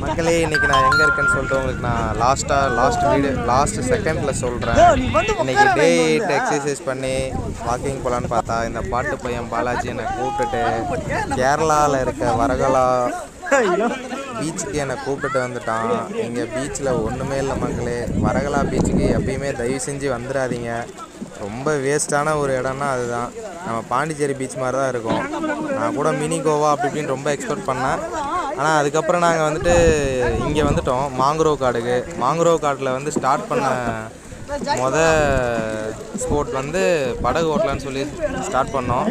மக்களே இன்னைக்கு நான் எங்கே இருக்கேன்னு சொல்லிட்டு உங்களுக்கு நான் லாஸ்ட் செகண்டில் சொல்கிறேன். இன்னைக்கு டே 8 எக்ஸசைஸ் பண்ணி வாக்கிங் போகலான்னு பார்த்தா இந்த பாட்டு பையன் பாலாஜி என்னை கூப்பிட்டுட்டு கேரளாவில் இருக்க வரகலா பீச்சுக்கு என்னை கூப்பிட்டுட்டு வந்துட்டான். இங்கே பீச்சில் ஒன்றுமே இல்லை மக்களே. வரகலா பீச்சுக்கு எப்பயுமே தயவு செஞ்சு வந்துடாதீங்க. ரொம்ப வேஸ்ட்டான ஒரு இடம்னா அதுதான். நம்ம பாண்டிச்சேரி பீச் மாதிரி தான் இருக்கும். நான் கூட மினி கோவா அப்படி இப்படின்னு ரொம்ப எக்ஸ்பெக்ட் பண்ணேன். ஆனால் அதுக்கப்புறம் நாங்கள் வந்துட்டு இங்கே வந்துட்டோம் மாங்குரோவ் காடுக்கு. மாங்குரோவ் காட்டில் வந்து ஸ்டார்ட் பண்ண ஸ்போர்ட் வந்து படகு ஓட்டலான்னு சொல்லி ஸ்டார்ட் பண்ணோம்.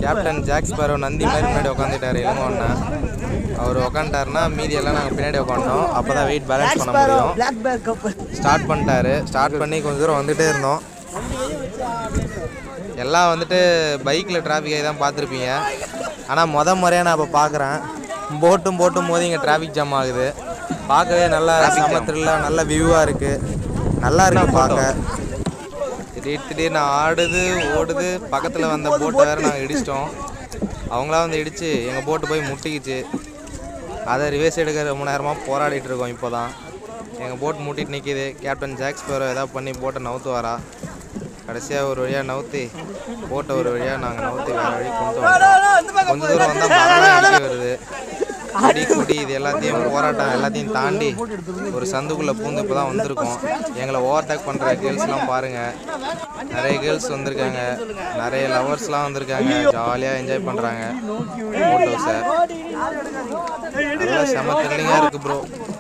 கேப்டன் ஜாக் ஸ்பேரோ நந்தி மாதிரி முன்னாடி உட்காந்துட்டார் இளங்கோன்னா. அவர் உட்காந்துட்டாருன்னா மீதியெல்லாம் நாங்கள் பின்னாடி உட்காந்துட்டோம். அப்போ தான் வெயிட் பேலன்ஸ் பண்ண முடியும். ஸ்டார்ட் பண்ணிட்டாரு. ஸ்டார்ட் பண்ணி கொஞ்சம் தூரம் வந்துகிட்டே இருந்தோம். எல்லாம் வந்துட்டு பைக்கில் டிராஃபிக் ஆகி தான் பார்த்துருப்பீங்க. ஆனால் முறையாக நான் இப்போ பார்க்குறேன். போட்டும் போது இங்கே டிராஃபிக் ஜாம் ஆகுது. பார்க்கவே நல்லா சமத்தில் நல்ல வியூவாக இருக்குது. நல்லா இருக்குது பார்க்க. திடீர்னு ஆடுது ஓடுது. பக்கத்தில் வந்த போட்டை வேறு நாங்கள் இடிச்சிட்டோம். அவங்களாம் வந்து இடித்து எங்கள் போட்டு போய் முட்டிக்கிச்சு. அதை ரிவேஸ் எடுக்க ரொம்ப நேரமாக போராடிட்டு இருக்கோம். இப்போ தான் எங்கள் போட் முட்டிட்டு நிற்கிது. கேப்டன் ஜாக் ஸ்பேரோ ஏதாவது பண்ணி போட்டை நவுத்து வரா. கடைசியாக ஒரு வழியாக நவுத்தி போட்டை ஒரு வழியாக நாங்கள் நவுத்தி வேறு வழி கொண்டு வரோம். கொஞ்சம் தூரம் வந்தால் மழை வருது. குடி இது எல்லாத்தையும் போராட்டம் எல்லாத்தையும் தாண்டி ஒரு சந்துக்குள்ளே பூந்து இப்போ தான் வந்திருக்கோம். எங்களை ஓவர்டேக் பண்ணுற கேர்ள்ஸ்லாம் பாருங்கள். நிறைய கேர்ள்ஸ் வந்திருக்காங்க. நிறைய லவர்ஸ்லாம் வந்திருக்காங்க. ஜாலியாக என்ஜாய் பண்ணுறாங்க ஃபோட்டோஸை. நல்லா செம த்ரில்லிங்காக இருக்குது ப்ரோ.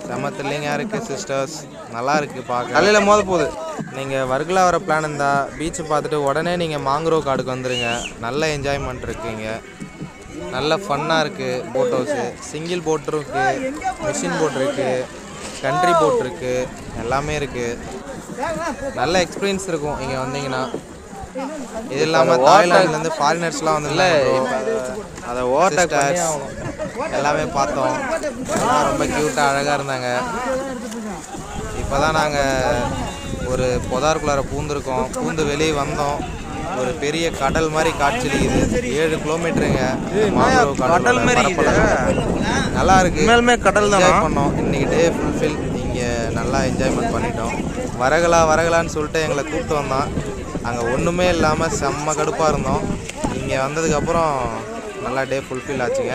செம த்ரில்லிங்காக இருக்குது சிஸ்டர்ஸ். நல்லா இருக்குது பார்க்க. காலையில் மோத போகுது. நீங்கள் வர்கலா வர பிளான் இருந்தால் பீச்சை பார்த்துட்டு உடனே நீங்கள் மாங்குரோவ் காடுக்கு வந்துடுங்க. நல்ல என்ஜாய்மெண்ட் இருக்குங்க. நல்ல ஃபன்னாக இருக்குது. போட் ஹவுஸு சிங்கிள் போட் இருக்குது, மிஷின் போட் இருக்குது, கண்ட்ரி போட் இருக்குது, எல்லாமே இருக்குது. நல்ல எக்ஸ்பீரியன்ஸ் இருக்கும் இங்கே வந்தீங்கன்னா. இது இல்லாமல் தாய்லாண்ட்லேருந்து ஃபாரினர்ஸ்லாம் வந்து இல்லை அதை ஓவர்டேக் எல்லாமே பார்த்தோம். எல்லாம் ரொம்ப க்யூட்டாக அழகாக இருந்தாங்க. இப்போ தான் நாங்கள் ஒரு புதாருக்குள்ளார பூந்து வெளியே வந்தோம். ஒரு பெரிய கடல் மாதிரி காட்சியளிக்குது. 7 கிலோமீட்டருங்க கடல் மாதிரி. நல்லா இருக்கு. மேலுமே கடல் தான் பண்ணோம். இன்னைக்கு டே ஃபுல்ஃபில். இங்கே நல்லா என்ஜாய்மெண்ட் பண்ணிட்டோம். வரகலான்னு சொல்லிட்டு எங்களை கூப்பிட்டு வந்தோம். அங்கே ஒன்றுமே இல்லாமல் செம்ம கடுப்பாக இருந்தோம். இங்கே வந்ததுக்கப்புறம் நல்லா டே ஃபுல்ஃபில் ஆச்சுங்க.